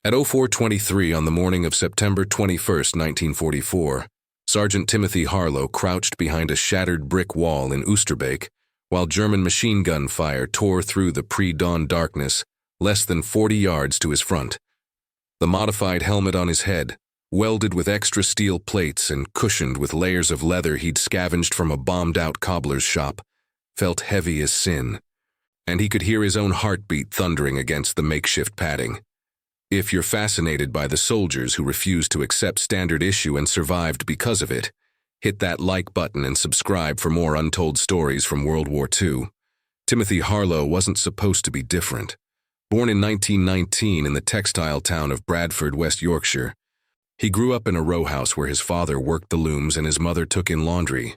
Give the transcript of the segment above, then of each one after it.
At 04:23 on the morning of September 21, 1944, Sergeant Timothy Harlow crouched behind a shattered brick wall in Oosterbeek while German machine gun fire tore through the pre-dawn darkness less than 40 yards to his front. The modified helmet on his head, welded with extra steel plates and cushioned with layers of leather he'd scavenged from a bombed-out cobbler's shop, felt heavy as sin, and he could hear his own heartbeat thundering against the makeshift padding. If you're fascinated by the soldiers who refused to accept standard issue and survived because of it, hit that like button and subscribe for more untold stories from World War II. Timothy Harlow wasn't supposed to be different. Born in 1919 in the textile town of Bradford, West Yorkshire, he grew up in a row house where his father worked the looms and his mother took in laundry.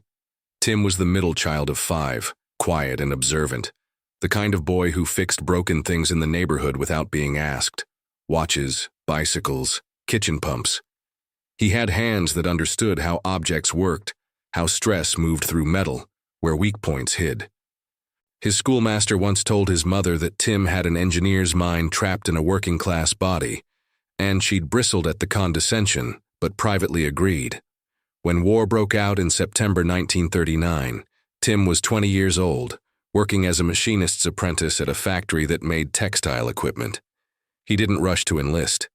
Tim was the middle child of 5, quiet and observant, the kind of boy who fixed broken things in the neighborhood without being asked. Watches, bicycles, kitchen pumps. He had hands that understood how objects worked, how stress moved through metal, where weak points hid. His schoolmaster once told his mother that Tim had an engineer's mind trapped in a working-class body, and she'd bristled at the condescension, but privately agreed. When war broke out in September 1939, Tim was 20 years old, working as a machinist's apprentice at a factory that made textile equipment. He didn't rush to enlist.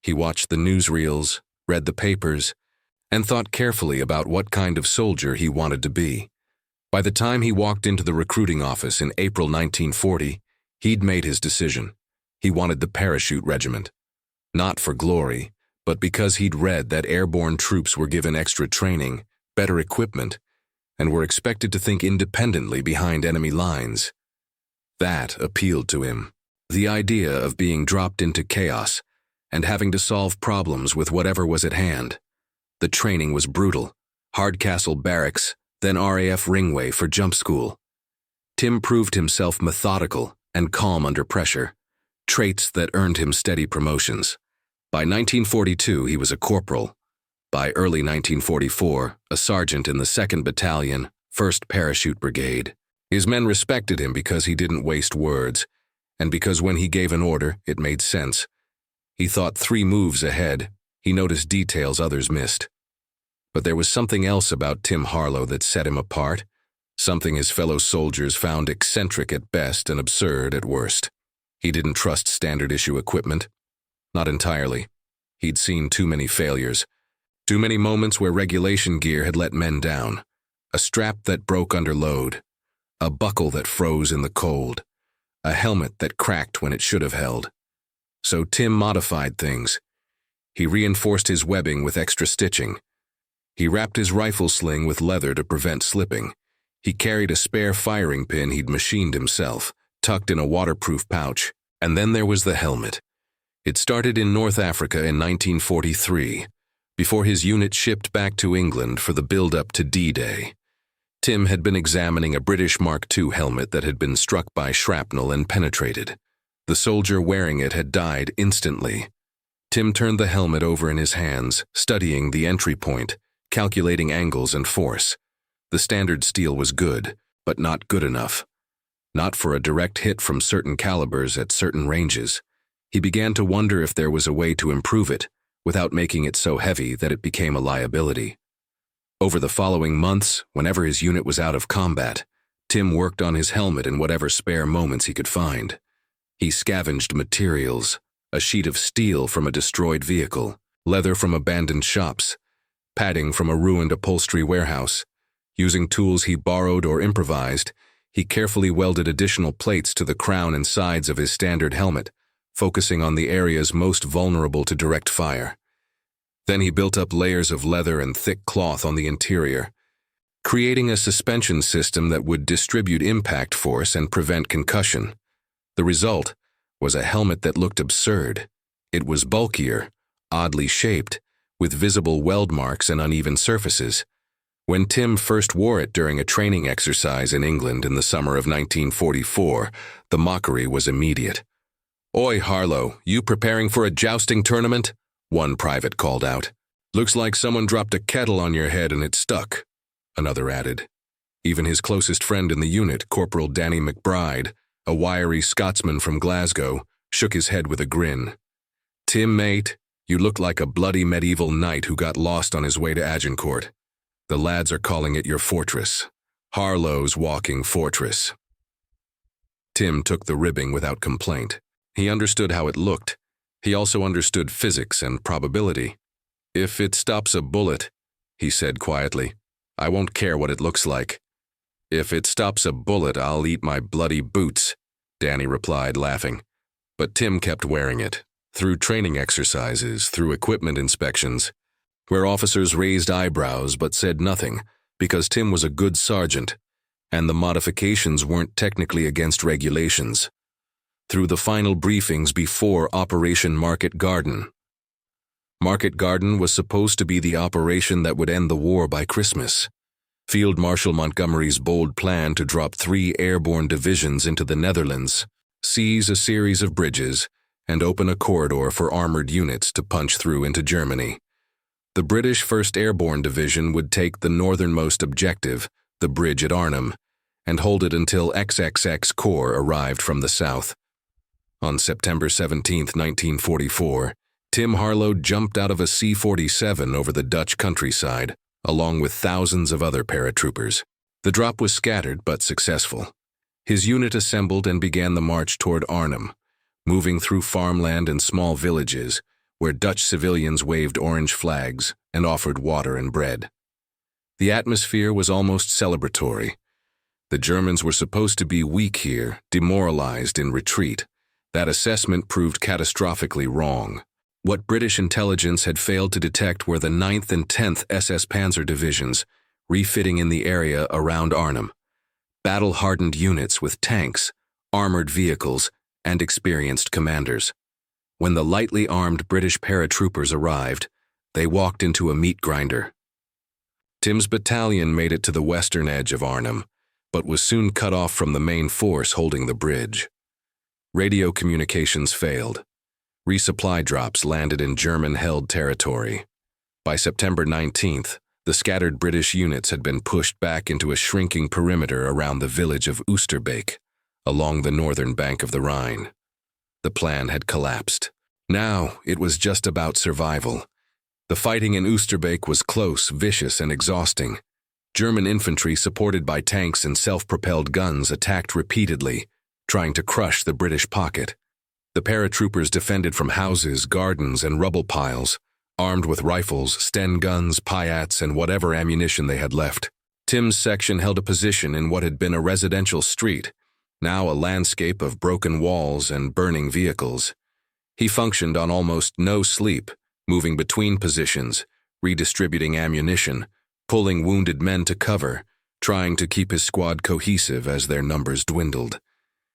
He watched the newsreels, read the papers, and thought carefully about what kind of soldier he wanted to be. By the time he walked into the recruiting office in April 1940, he'd made his decision. He wanted the parachute regiment. Not for glory, but because he'd read that airborne troops were given extra training, better equipment, and were expected to think independently behind enemy lines. That appealed to him. The idea of being dropped into chaos and having to solve problems with whatever was at hand. The training was brutal. Hardcastle barracks, then RAF Ringway for jump school. Tim proved himself methodical and calm under pressure, traits that earned him steady promotions. By 1942, he was a corporal. By early 1944, a sergeant in the 2nd Battalion, 1st Parachute Brigade. His men respected him because he didn't waste words, and because when he gave an order, it made sense. He thought 3 moves ahead. He noticed details others missed. But there was something else about Tim Harlow that set him apart, something his fellow soldiers found eccentric at best and absurd at worst. He didn't trust standard issue equipment. Not entirely. He'd seen too many failures, too many moments where regulation gear had let men down, a strap that broke under load, a buckle that froze in the cold, a helmet that cracked when it should have held. So Tim modified things. He reinforced his webbing with extra stitching. He wrapped his rifle sling with leather to prevent slipping. He carried a spare firing pin he'd machined himself, tucked in a waterproof pouch. And then there was the helmet. It started in North Africa in 1943, before his unit shipped back to England for the build-up to D-Day. Tim had been examining a British Mark II helmet that had been struck by shrapnel and penetrated. The soldier wearing it had died instantly. Tim turned the helmet over in his hands, studying the entry point, calculating angles and force. The standard steel was good, but not good enough. Not for a direct hit from certain calibers at certain ranges. He began to wonder if there was a way to improve it, without making it so heavy that it became a liability. Over the following months, whenever his unit was out of combat, Tim worked on his helmet in whatever spare moments he could find. He scavenged materials, a sheet of steel from a destroyed vehicle, leather from abandoned shops, padding from a ruined upholstery warehouse. Using tools he borrowed or improvised, he carefully welded additional plates to the crown and sides of his standard helmet, focusing on the areas most vulnerable to direct fire. Then he built up layers of leather and thick cloth on the interior, creating a suspension system that would distribute impact force and prevent concussion. The result was a helmet that looked absurd. It was bulkier, oddly shaped, with visible weld marks and uneven surfaces. When Tim first wore it during a training exercise in England in the summer of 1944, the mockery was immediate. "Oi, Harlow, you preparing for a jousting tournament?" one private called out. "Looks like someone dropped a kettle on your head and it stuck," another added. Even his closest friend in the unit, Corporal Danny McBride, a wiry Scotsman from Glasgow, shook his head with a grin. "Tim, mate, you look like a bloody medieval knight who got lost on his way to Agincourt. The lads are calling it your fortress. Harlow's walking fortress." Tim took the ribbing without complaint. He understood how it looked. He also understood physics and probability. "If it stops a bullet," he said quietly, "I won't care what it looks like." "If it stops a bullet, I'll eat my bloody boots," Danny replied, laughing. But Tim kept wearing it, through training exercises, through equipment inspections, where officers raised eyebrows but said nothing, because Tim was a good sergeant, and the modifications weren't technically against regulations. Through the final briefings before Operation Market Garden. Market Garden was supposed to be the operation that would end the war by Christmas. Field Marshal Montgomery's bold plan to drop 3 airborne divisions into the Netherlands, seize a series of bridges, and open a corridor for armored units to punch through into Germany. The British 1st Airborne Division would take the northernmost objective, the bridge at Arnhem, and hold it until XXX Corps arrived from the south. On September 17, 1944, Tim Harlow jumped out of a C-47 over the Dutch countryside, along with thousands of other paratroopers. The drop was scattered but successful. His unit assembled and began the march toward Arnhem, moving through farmland and small villages, where Dutch civilians waved orange flags and offered water and bread. The atmosphere was almost celebratory. The Germans were supposed to be weak here, demoralized in retreat. That assessment proved catastrophically wrong. What British intelligence had failed to detect were the 9th and 10th SS Panzer Divisions, refitting in the area around Arnhem. Battle-hardened units with tanks, armored vehicles, and experienced commanders. When the lightly armed British paratroopers arrived, they walked into a meat grinder. Tim's battalion made it to the western edge of Arnhem, but was soon cut off from the main force holding the bridge. Radio communications failed. Resupply drops landed in German-held territory. By September 19th, the scattered British units had been pushed back into a shrinking perimeter around the village of Oosterbeek, along the northern bank of the Rhine. The plan had collapsed. Now it was just about survival. The fighting in Oosterbeek was close, vicious, and exhausting. German infantry supported by tanks and self-propelled guns attacked repeatedly, trying to crush the British pocket. The paratroopers defended from houses, gardens, and rubble piles, armed with rifles, Sten guns, Piats, and whatever ammunition they had left. Tim's section held a position in what had been a residential street, now a landscape of broken walls and burning vehicles. He functioned on almost no sleep, moving between positions, redistributing ammunition, pulling wounded men to cover, trying to keep his squad cohesive as their numbers dwindled.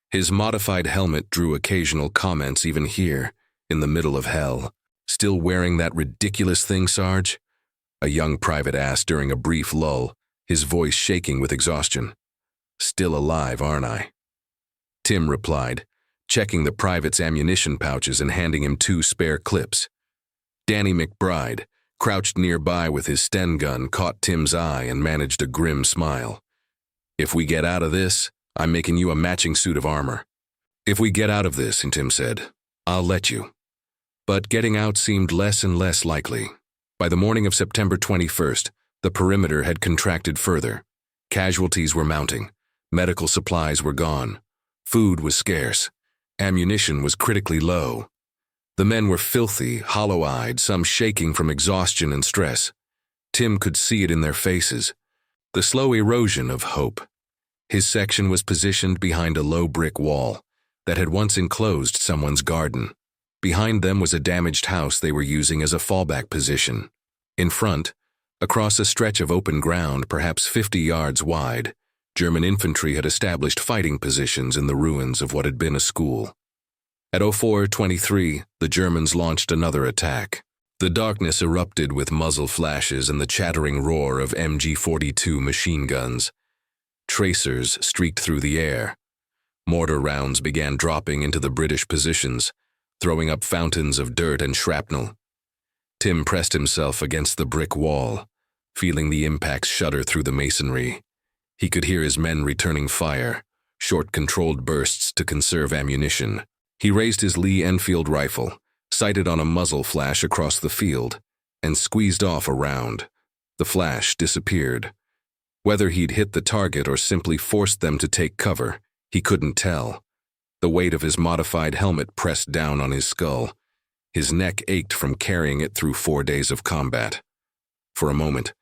His modified helmet drew occasional comments even here, in the middle of hell. "Still wearing that ridiculous thing, Sarge?" a young private asked during a brief lull, his voice shaking with exhaustion. "Still alive, aren't I?" Tim replied, checking the private's ammunition pouches and handing him 2 spare clips. Danny McBride, crouched nearby with his Sten gun, caught Tim's eye and managed a grim smile. "If we get out of this, I'm making you a matching suit of armor." "If we get out of this," Tim said, "I'll let you." But getting out seemed less and less likely. By the morning of September 21st, the perimeter had contracted further. Casualties were mounting. Medical supplies were gone. Food was scarce. Ammunition was critically low. The men were filthy, hollow-eyed, some shaking from exhaustion and stress. Tim could see it in their faces. The slow erosion of hope. His section was positioned behind a low brick wall that had once enclosed someone's garden. Behind them was a damaged house they were using as a fallback position. In front, across a stretch of open ground perhaps 50 yards wide, German infantry had established fighting positions in the ruins of what had been a school. At 04:23, the Germans launched another attack. The darkness erupted with muzzle flashes and the chattering roar of MG-42 machine guns. Tracers streaked through the air. Mortar rounds began dropping into the British positions, throwing up fountains of dirt and shrapnel. Tim pressed himself against the brick wall, feeling the impacts shudder through the masonry. He could hear his men returning fire, short controlled bursts to conserve ammunition. He raised his Lee Enfield rifle, sighted on a muzzle flash across the field, and squeezed off a round. The flash disappeared. Whether he'd hit the target or simply forced them to take cover, he couldn't tell. The weight of his modified helmet pressed down on his skull. His neck ached from carrying it through 4 days of combat. For a moment,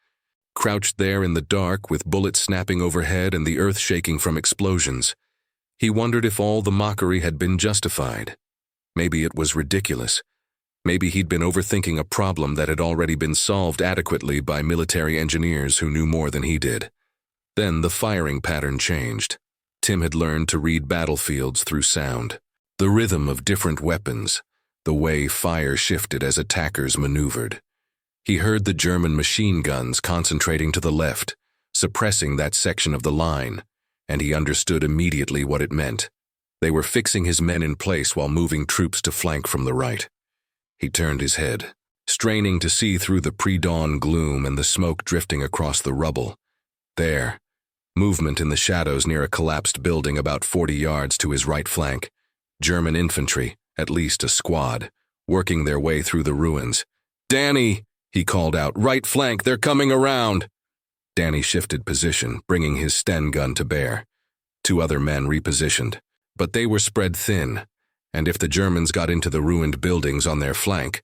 crouched there in the dark with bullets snapping overhead and the earth shaking from explosions, he wondered if all the mockery had been justified. Maybe it was ridiculous. Maybe he'd been overthinking a problem that had already been solved adequately by military engineers who knew more than he did. Then the firing pattern changed. Tim had learned to read battlefields through sound. The rhythm of different weapons, the way fire shifted as attackers maneuvered. He heard the German machine guns concentrating to the left, suppressing that section of the line, and he understood immediately what it meant. They were fixing his men in place while moving troops to flank from the right. He turned his head, straining to see through the pre-dawn gloom and the smoke drifting across the rubble. There, movement in the shadows near a collapsed building about 40 yards to his right flank. German infantry, at least a squad, working their way through the ruins. "Danny!" he called out. "Right flank, they're coming around!" Danny shifted position, bringing his Sten gun to bear. 2 other men repositioned, but they were spread thin, and if the Germans got into the ruined buildings on their flank,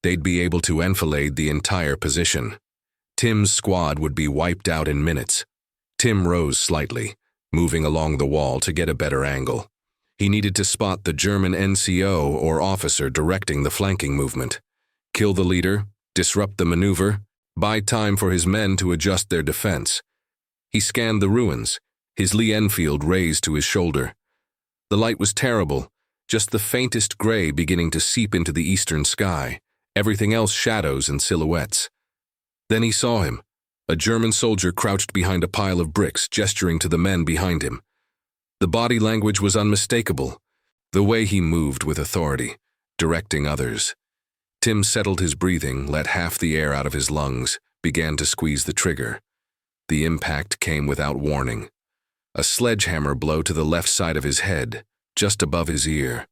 they'd be able to enfilade the entire position. Tim's squad would be wiped out in minutes. Tim rose slightly, moving along the wall to get a better angle. He needed to spot the German NCO or officer directing the flanking movement. Kill the leader, disrupt the maneuver, buy time for his men to adjust their defense. He scanned the ruins, his Lee Enfield raised to his shoulder. The light was terrible, just the faintest gray beginning to seep into the eastern sky, everything else shadows and silhouettes. Then he saw him, a German soldier crouched behind a pile of bricks, gesturing to the men behind him. The body language was unmistakable, the way he moved with authority, directing others. Tim settled his breathing, let half the air out of his lungs, began to squeeze the trigger. The impact came without warning. A sledgehammer blow to the left side of his head, just above his ear.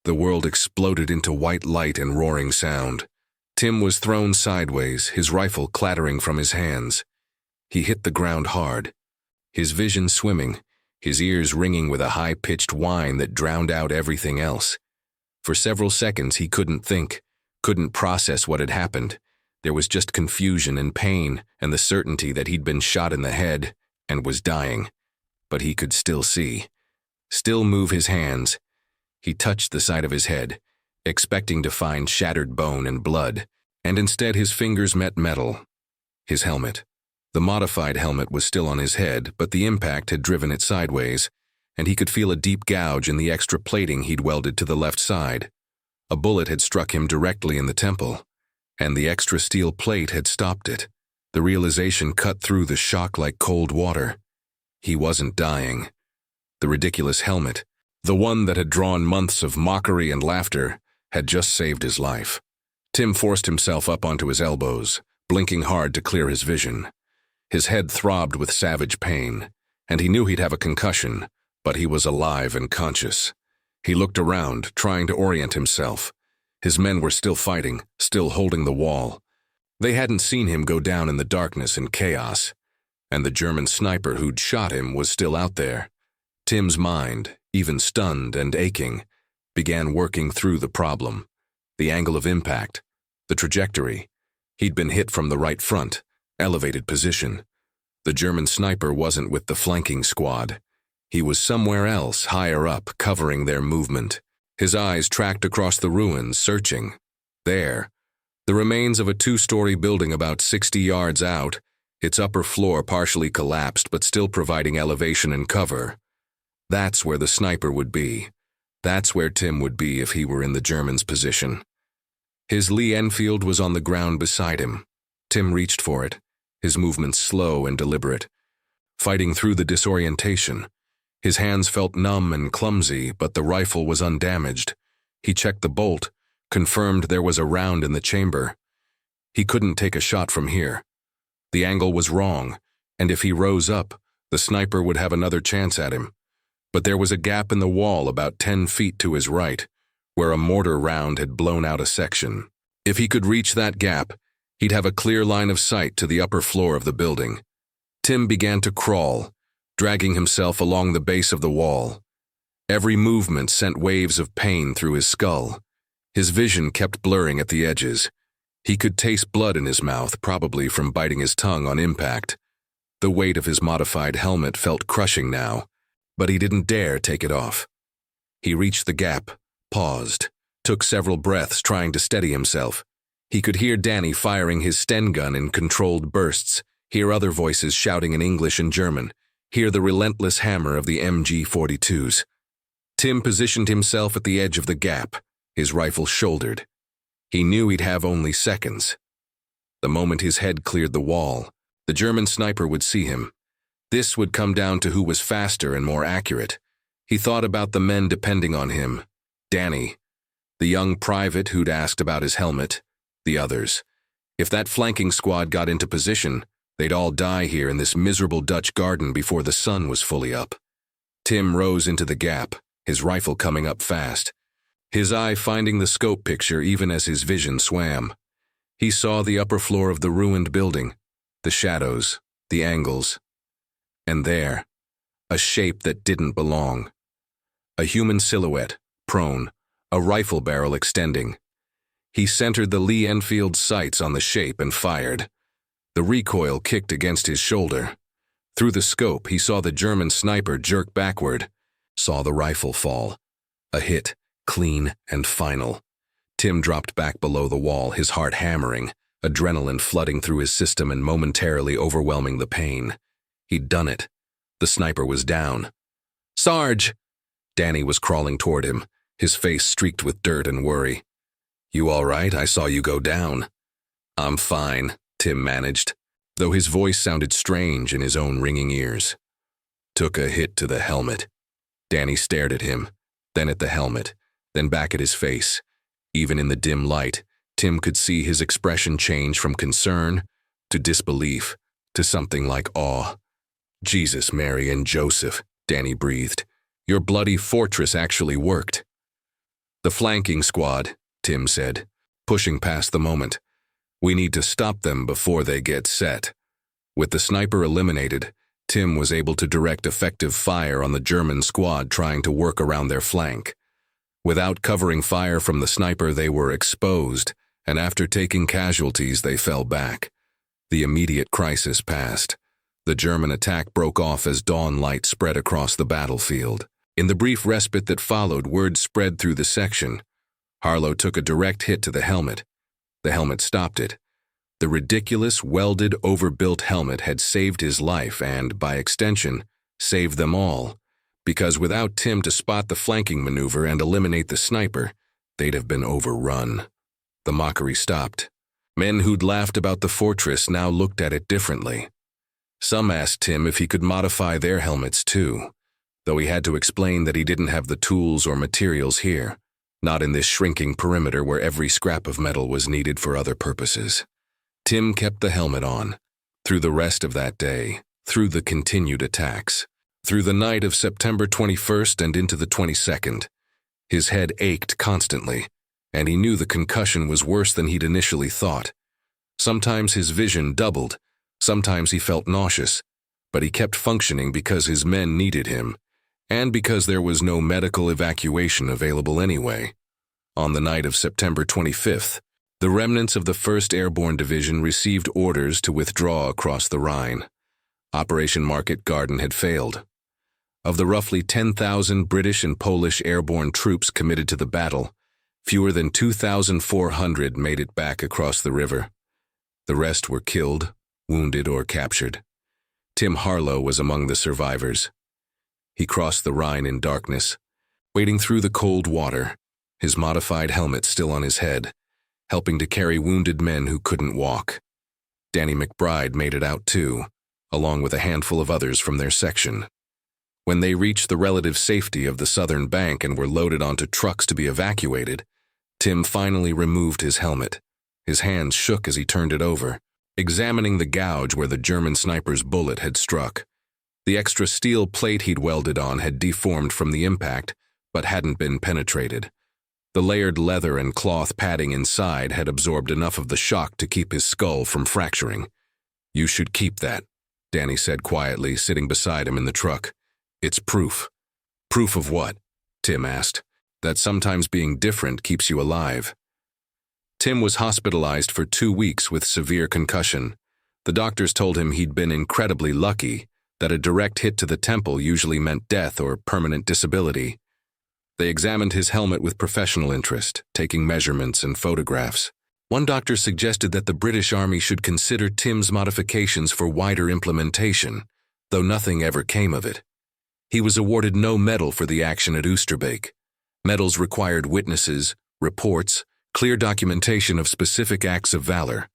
The world exploded into white light and roaring sound. Tim was thrown sideways, his rifle clattering from his hands. He hit the ground hard, his vision swimming, his ears ringing with a high-pitched whine that drowned out everything else. For several seconds he couldn't think, couldn't process what had happened. There was just confusion and pain and the certainty that he'd been shot in the head and was dying. But he could still see, still move his hands. He touched the side of his head, expecting to find shattered bone and blood, and instead his fingers met metal. His helmet. The modified helmet was still on his head, but the impact had driven it sideways, and he could feel a deep gouge in the extra plating he'd welded to the left side. A bullet had struck him directly in the temple, and the extra steel plate had stopped it. The realization cut through the shock like cold water. He wasn't dying. The ridiculous helmet, the one that had drawn months of mockery and laughter, had just saved his life. Tim forced himself up onto his elbows, blinking hard to clear his vision. His head throbbed with savage pain, and he knew he'd have a concussion, but he was alive and conscious. He looked around, trying to orient himself. His men were still fighting, still holding the wall. They hadn't seen him go down in the darkness and chaos, and the German sniper who'd shot him was still out there. Tim's mind, even stunned and aching, began working through the problem. The angle of impact, the trajectory. He'd been hit from the right front, elevated position. The German sniper wasn't with the flanking squad. He was somewhere else, higher up, covering their movement. His eyes tracked across the ruins, searching. There, the remains of a 2-story building about 60 yards out, its upper floor partially collapsed but still providing elevation and cover. That's where the sniper would be. That's where Tim would be if he were in the German's position. His Lee Enfield was on the ground beside him. Tim reached for it, his movements slow and deliberate. Fighting through the disorientation, his hands felt numb and clumsy, but the rifle was undamaged. He checked the bolt, confirmed there was a round in the chamber. He couldn't take a shot from here. The angle was wrong, and if he rose up, the sniper would have another chance at him. But there was a gap in the wall about 10 feet to his right, where a mortar round had blown out a section. If he could reach that gap, he'd have a clear line of sight to the upper floor of the building. Tim began to crawl, dragging himself along the base of the wall. Every movement sent waves of pain through his skull. His vision kept blurring at the edges. He could taste blood in his mouth, probably from biting his tongue on impact. The weight of his modified helmet felt crushing now, but he didn't dare take it off. He reached the gap, paused, took several breaths trying to steady himself. He could hear Danny firing his Sten gun in controlled bursts, hear other voices shouting in English and German, hear the relentless hammer of the MG-42s. Tim positioned himself at the edge of the gap, his rifle shouldered. He knew he'd have only seconds. The moment his head cleared the wall, the German sniper would see him. This would come down to who was faster and more accurate. He thought about the men depending on him. Danny, the young private who'd asked about his helmet, the others. If that flanking squad got into position, they'd all die here in this miserable Dutch garden before the sun was fully up. Tim rose into the gap, his rifle coming up fast, his eye finding the scope picture even as his vision swam. He saw the upper floor of the ruined building, the shadows, the angles, and there, a shape that didn't belong. A human silhouette, prone, a rifle barrel extending. He centered the Lee Enfield sights on the shape and fired. The recoil kicked against his shoulder. Through the scope, he saw the German sniper jerk backward, saw the rifle fall. A hit, clean and final. Tim dropped back below the wall, his heart hammering, adrenaline flooding through his system and momentarily overwhelming the pain. He'd done it. The sniper was down. "Sarge!" Danny was crawling toward him, his face streaked with dirt and worry. "You all right? I saw you go down." "I'm fine," Tim managed, though his voice sounded strange in his own ringing ears. "Took a hit to the helmet." Danny stared at him, then at the helmet, then back at his face. Even in the dim light, Tim could see his expression change from concern to disbelief to something like awe. "Jesus, Mary, and Joseph," Danny breathed. "Your bloody fortress actually worked." "The flanking squad," Tim said, pushing past the moment. "We need to stop them before they get set." With the sniper eliminated, Tim was able to direct effective fire on the German squad trying to work around their flank. Without covering fire from the sniper, they were exposed, and after taking casualties, they fell back. The immediate crisis passed. The German attack broke off as dawn light spread across the battlefield. In the brief respite that followed, word spread through the section. Harlow took a direct hit to the helmet. The helmet stopped it. The ridiculous, welded, overbuilt helmet had saved his life and, by extension, saved them all. Because without Tim to spot the flanking maneuver and eliminate the sniper, they'd have been overrun. The mockery stopped. Men who'd laughed about the fortress now looked at it differently. Some asked Tim if he could modify their helmets too, though he had to explain that he didn't have the tools or materials here, not in this shrinking perimeter where every scrap of metal was needed for other purposes. Tim kept the helmet on, through the rest of that day, through the continued attacks, through the night of September 21st and into the 22nd. His head ached constantly, and he knew the concussion was worse than he'd initially thought. Sometimes his vision doubled, sometimes he felt nauseous, but he kept functioning because his men needed him, and because there was no medical evacuation available anyway. On the night of September 25th, the remnants of the 1st Airborne Division received orders to withdraw across the Rhine. Operation Market Garden had failed. Of the roughly 10,000 British and Polish airborne troops committed to the battle, fewer than 2,400 made it back across the river. The rest were killed, wounded, or captured. Tim Harlow was among the survivors. He crossed the Rhine in darkness, wading through the cold water, his modified helmet still on his head, helping to carry wounded men who couldn't walk. Danny McBride made it out too, along with a handful of others from their section. When they reached the relative safety of the southern bank and were loaded onto trucks to be evacuated, Tim finally removed his helmet. His hands shook as he turned it over, examining the gouge where the German sniper's bullet had struck. The extra steel plate he'd welded on had deformed from the impact, but hadn't been penetrated. The layered leather and cloth padding inside had absorbed enough of the shock to keep his skull from fracturing. "You should keep that," Danny said quietly, sitting beside him in the truck. "It's proof." "Proof of what?" Tim asked. "That sometimes being different keeps you alive." Tim was hospitalized for 2 weeks with severe concussion. The doctors told him he'd been incredibly lucky, that a direct hit to the temple usually meant death or permanent disability. They examined his helmet with professional interest, taking measurements and photographs. One doctor suggested that the British Army should consider Tim's modifications for wider implementation, though nothing ever came of it. He was awarded no medal for the action at Oosterbeek. Medals required witnesses, reports, clear documentation of specific acts of valor.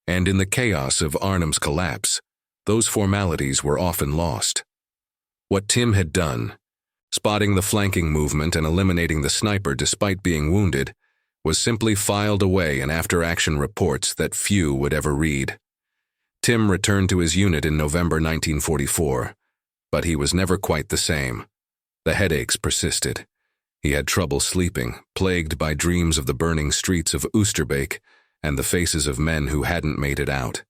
And in the chaos of Arnhem's collapse, those formalities were often lost. What Tim had done, spotting the flanking movement and eliminating the sniper despite being wounded, was simply filed away in after-action reports that few would ever read. Tim returned to his unit in November 1944, but he was never quite the same. The headaches persisted. He had trouble sleeping, plagued by dreams of the burning streets of Oosterbeek and the faces of men who hadn't made it out.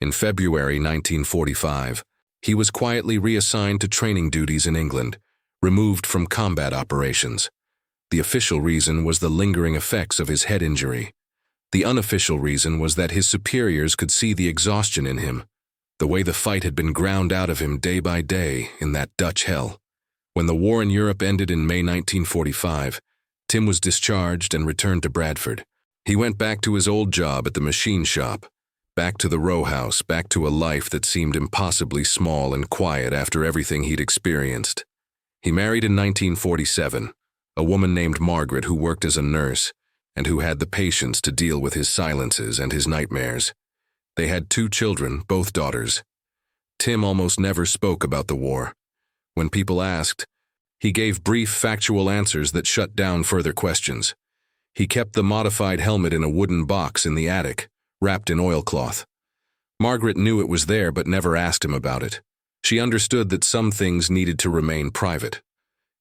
In February 1945, he was quietly reassigned to training duties in England, removed from combat operations. The official reason was the lingering effects of his head injury. The unofficial reason was that his superiors could see the exhaustion in him, the way the fight had been ground out of him day by day in that Dutch hell. When the war in Europe ended in May 1945, Tim was discharged and returned to Bradford. He went back to his old job at the machine shop, back to the row house, back to a life that seemed impossibly small and quiet after everything he'd experienced. He married in 1947, a woman named Margaret who worked as a nurse and who had the patience to deal with his silences and his nightmares. They had 2 children, both daughters. Tim almost never spoke about the war. When people asked, he gave brief, factual answers that shut down further questions. He kept the modified helmet in a wooden box in the attic, wrapped in oilcloth. Margaret knew it was there but never asked him about it. She understood that some things needed to remain private.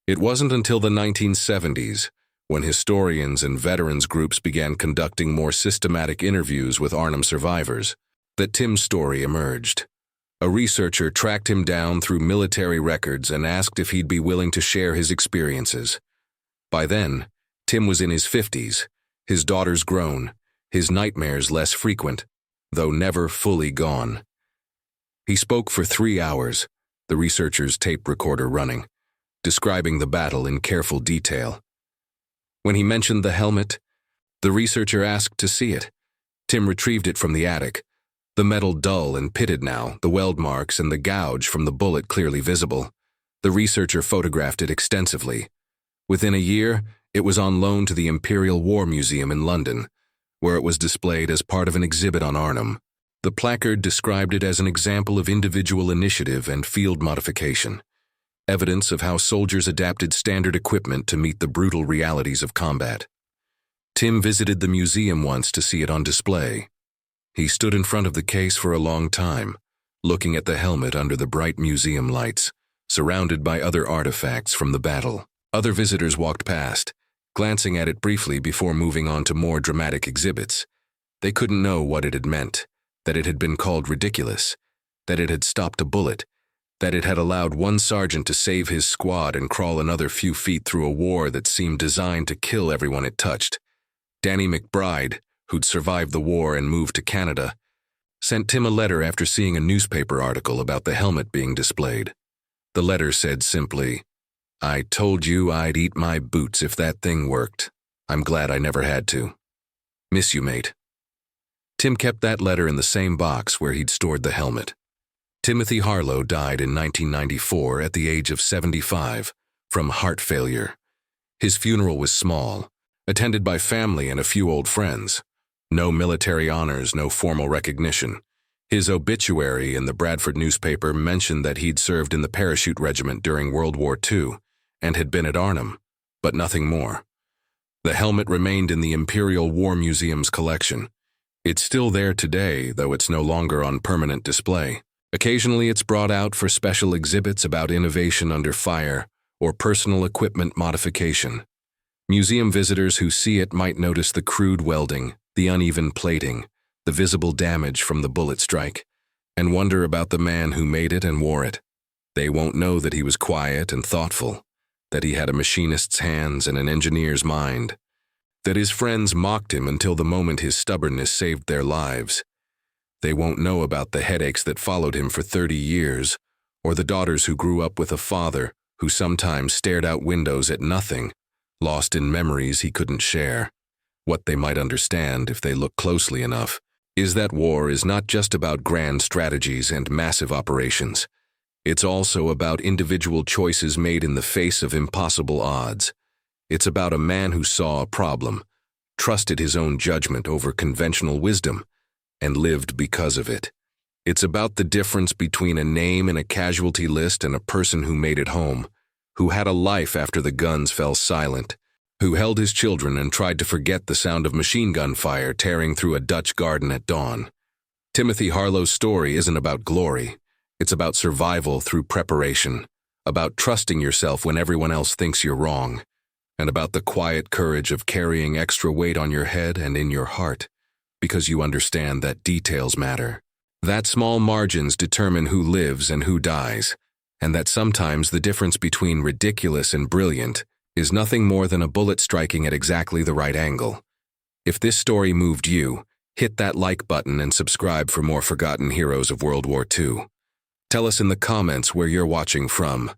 It wasn't until the 1970s, when historians and veterans groups began conducting more systematic interviews with Arnhem survivors, that Tim's story emerged. A researcher tracked him down through military records and asked if he'd be willing to share his experiences. By then, Tim was in his 50s, his daughters grown, his nightmares less frequent, though never fully gone. He spoke for 3 hours, the researcher's tape recorder running, describing the battle in careful detail. When he mentioned the helmet, the researcher asked to see it. Tim retrieved it from the attic, the metal dull and pitted now, the weld marks and the gouge from the bullet clearly visible. The researcher photographed it extensively. Within a year, it was on loan to the Imperial War Museum in London, where it was displayed as part of an exhibit on Arnhem. The placard described it as an example of individual initiative and field modification, evidence of how soldiers adapted standard equipment to meet the brutal realities of combat. Tim visited the museum once to see it on display. He stood in front of the case for a long time, looking at the helmet under the bright museum lights, surrounded by other artifacts from the battle. Other visitors walked past, glancing at it briefly before moving on to more dramatic exhibits. They couldn't know what it had meant, that it had been called ridiculous, that it had stopped a bullet, that it had allowed one sergeant to save his squad and crawl another few feet through a war that seemed designed to kill everyone it touched. Danny McBride, who'd survived the war and moved to Canada, sent Tim a letter after seeing a newspaper article about the helmet being displayed. The letter said simply, "I told you I'd eat my boots if that thing worked. I'm glad I never had to. Miss you, mate." Tim kept that letter in the same box where he'd stored the helmet. Timothy Harlow died in 1994 at the age of 75 from heart failure. His funeral was small, attended by family and a few old friends. No military honors, no formal recognition. His obituary in the Bradford newspaper mentioned that he'd served in the parachute regiment during World War II and had been at Arnhem, but nothing more. The helmet remained in the Imperial War Museum's collection. It's still there today, though it's no longer on permanent display. Occasionally it's brought out for special exhibits about innovation under fire or personal equipment modification. Museum visitors who see it might notice the crude welding, the uneven plating, the visible damage from the bullet strike, and wonder about the man who made it and wore it. They won't know that he was quiet and thoughtful, that he had a machinist's hands and an engineer's mind, that his friends mocked him until the moment his stubbornness saved their lives. They won't know about the headaches that followed him for 30 years, or the daughters who grew up with a father who sometimes stared out windows at nothing, lost in memories he couldn't share. What they might understand, if they look closely enough, is that war is not just about grand strategies and massive operations. It's also about individual choices made in the face of impossible odds. It's about a man who saw a problem, trusted his own judgment over conventional wisdom, and lived because of it. It's about the difference between a name in a casualty list and a person who made it home, who had a life after the guns fell silent, who held his children and tried to forget the sound of machine gun fire tearing through a Dutch garden at dawn. Timothy Harlow's story isn't about glory. It's about survival through preparation, about trusting yourself when everyone else thinks you're wrong, and about the quiet courage of carrying extra weight on your head and in your heart, because you understand that details matter, that small margins determine who lives and who dies, and that sometimes the difference between ridiculous and brilliant is nothing more than a bullet striking at exactly the right angle. If this story moved you, hit that like button and subscribe for more forgotten heroes of World War II. Tell us in the comments where you're watching from,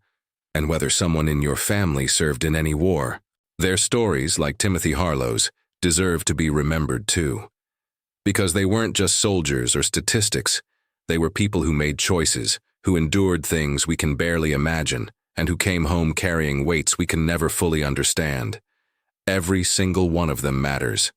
and whether someone in your family served in any war. Their stories, like Timothy Harlow's, deserve to be remembered too. Because they weren't just soldiers or statistics, they were people who made choices, who endured things we can barely imagine, and who came home carrying weights we can never fully understand. Every single one of them matters.